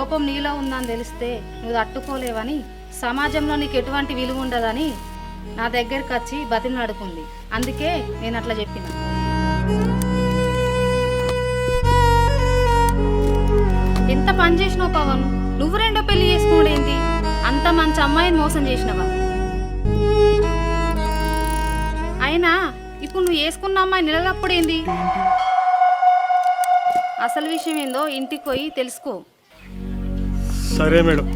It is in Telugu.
లోపం నీలో ఉందని తెలిస్తే నువ్వు తట్టుకోలేవని, సమాజంలో నీకు ఎటువంటి విలువ ఉండదని నా దగ్గరికి వచ్చి బతిమలాడుకుంది. అందుకే నేను అట్లా చెప్పిన. ఎంత పని చేసినావు పవన్, నువ్వు రెండో పెళ్లి చేసుకోడేంటి? అంత మంచి అమ్మాయిని మోసం చేసినవా? అయినా ఇప్పుడు నువ్వు వేసుకున్న అమ్మాయి నిలదప్పుడేంది? అసలు విషయం ఏందో ఇంటికి పోయి తెలుసుకో. సరే మేడం.